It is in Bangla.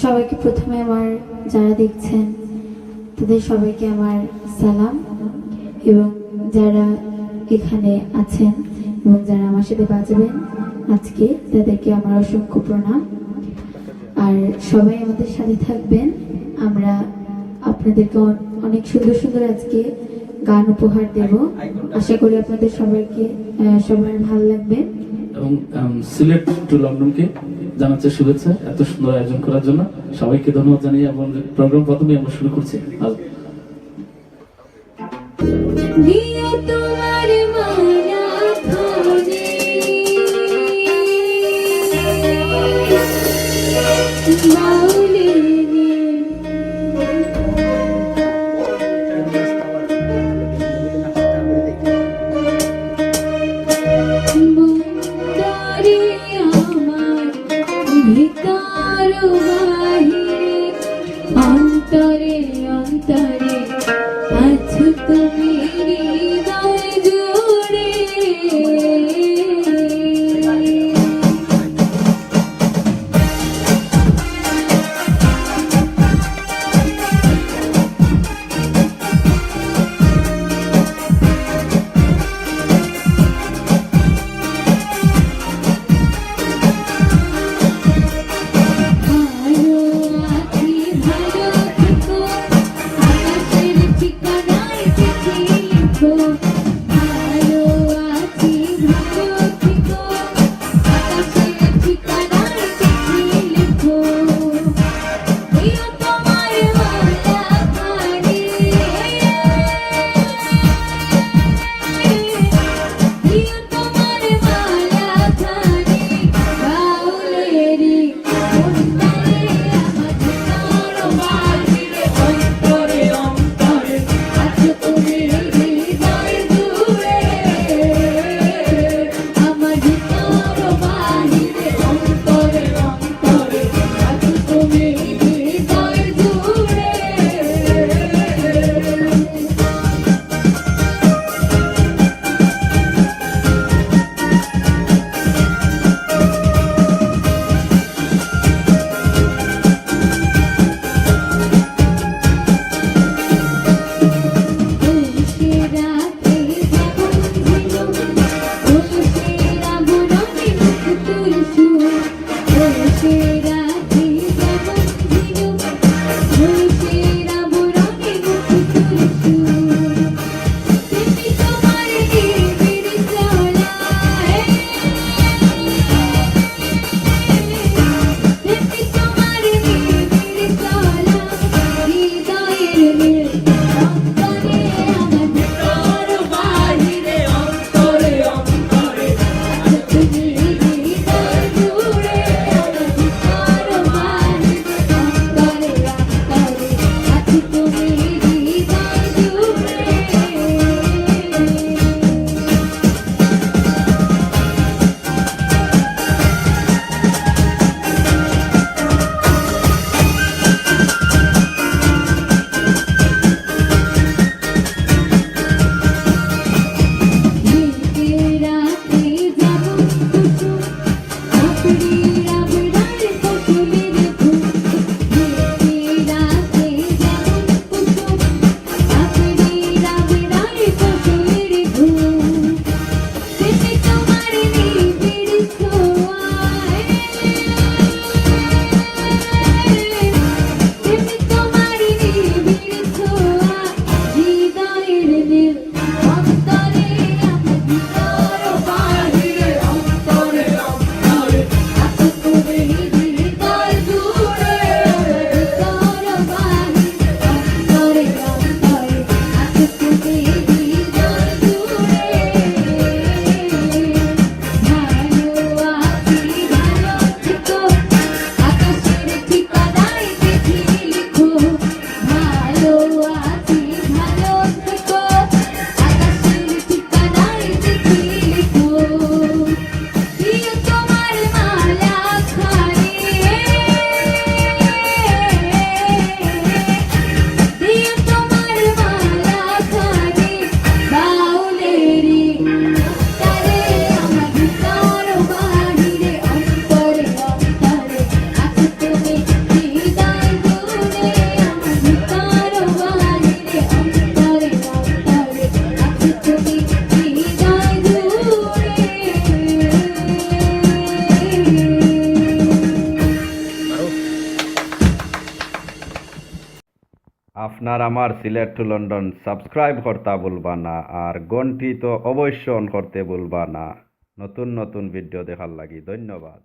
সবাইকে প্রথমে আমার যারা দেখছেন তাদের সবাইকে আমার সালাম, এবং যারা এখানে আছেন এবং যারা আমার সাথে বাজাবেন আজকে তাদেরকে আমার অসংখ্য প্রণাম। আর সবাই আমাদের সাথে থাকবেন, আমরা আপনাদেরকে অনেক সুন্দর সুন্দর আজকে গান উপহার দেব। আশা করি আপনাদের সবাইকে সবার ভালো লাগবে। এবং সিলেট টু লন্ডনকে জানাচ্ছি শুভেচ্ছা এত সুন্দর আয়োজন করার জন্য। সবাইকে ধন্যবাদ জানিয়ে আমাদের প্রোগ্রাম প্রথমে আমরা শুরু করছি। অন্তরে অন্তরে আছো তুমি হৃদয় জুড়ে। আপনার আমার সিলেট টু লন্ডন সাবস্ক্রাইব করতে ভুলবা না, আর ঘন্টি তো অবশ্য অন করতে ভুলবা না। নতুন নতুন ভিডিও দেখার লাগি ধন্যবাদ।